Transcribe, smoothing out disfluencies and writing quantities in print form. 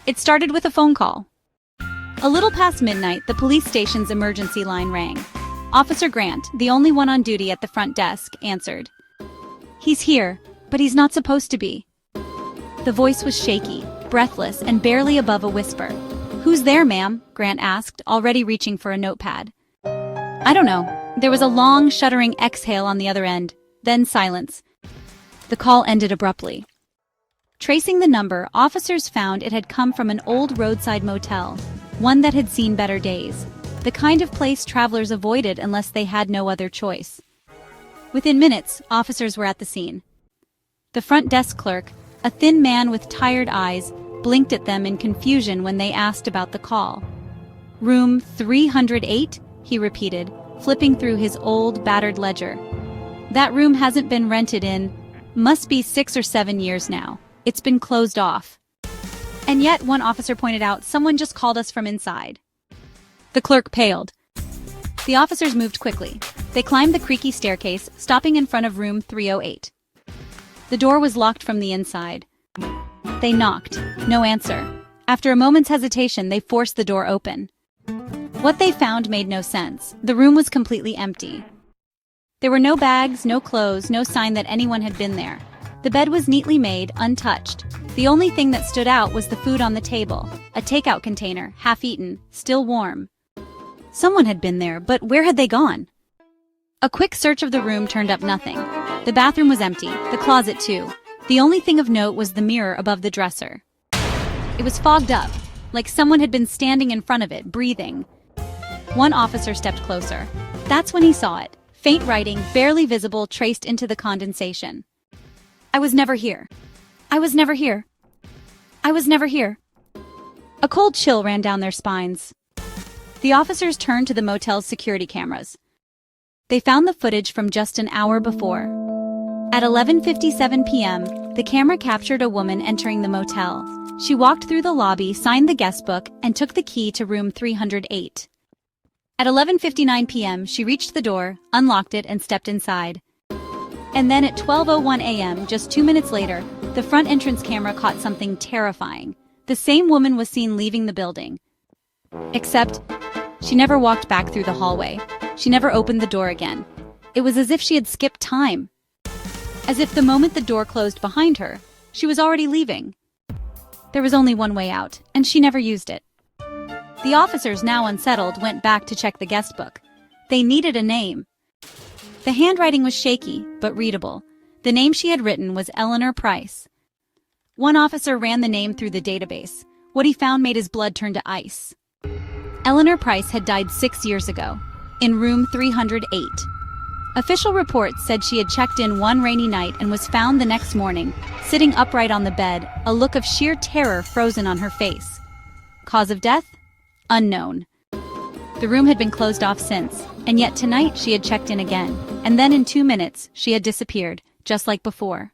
It started with a phone call. A little past midnight, the police station's emergency line rang. Officer Grant, the only one on duty at the front desk, answered. "He's here, but he's not supposed to be." The voice was shaky, breathless, and barely above a whisper. "Who's there, ma'am?" Grant asked, already reaching for a notepad. "I don't know." There was a long, shuddering exhale on the other end, then silence. The call ended abruptly. Tracing the number, officers found it had come from an old roadside motel, one that had seen better days, the kind of place travelers avoided unless they had no other choice. Within minutes, officers were at the scene. The front desk clerk, a thin man with tired eyes, blinked at them in confusion when they asked about the call. "Room 308, he repeated, flipping through his old, battered ledger. "That room hasn't been rented in, must be 6 or 7 years now. It's been closed off." "And yet," one officer pointed out, "someone just called us from inside." The clerk paled. The officers moved quickly. They climbed the creaky staircase, stopping in front of room 308. The door was locked from the inside. They knocked. No answer. After a moment's hesitation, they forced the door open. What they found made no sense. The room was completely empty. There were no bags, no clothes, no sign that anyone had been there. The bed was neatly made, untouched. The only thing that stood out was the food on the table, a takeout container, half-eaten, still warm. Someone had been there, but where had they gone? A quick search of the room turned up nothing. The bathroom was empty, the closet too. The only thing of note was the mirror above the dresser. It was fogged up, like someone had been standing in front of it, breathing. One officer stepped closer. That's when he saw it. Faint writing, barely visible, traced into the condensation. "I was never here. I was never here. I was never here." A cold chill ran down their spines. The officers turned to the motel's security cameras. They found the footage from just an hour before. At 11:57 p.m., the camera captured a woman entering the motel. She walked through the lobby, signed the guest book, and took the key to room 308. At 11:59 p.m., she reached the door, unlocked it, and stepped inside. And then at 12:01 a.m., just 2 minutes later, the front entrance camera caught something terrifying. The same woman was seen leaving the building. Except, she never walked back through the hallway. She never opened the door again. It was as if she had skipped time. As if the moment the door closed behind her, she was already leaving. There was only one way out, and she never used it. The officers, now unsettled, went back to check the guest book. They needed a name. The handwriting was shaky, but readable. The name she had written was Eleanor Price. One officer ran the name through the database. What he found made his blood turn to ice. Eleanor Price had died 6 years ago, in room 308. Official reports said she had checked in one rainy night and was found the next morning, sitting upright on the bed, a look of sheer terror frozen on her face. Cause of death? Unknown. The room had been closed off since, and yet tonight she had checked in again, and then in 2 minutes she had disappeared, just like before.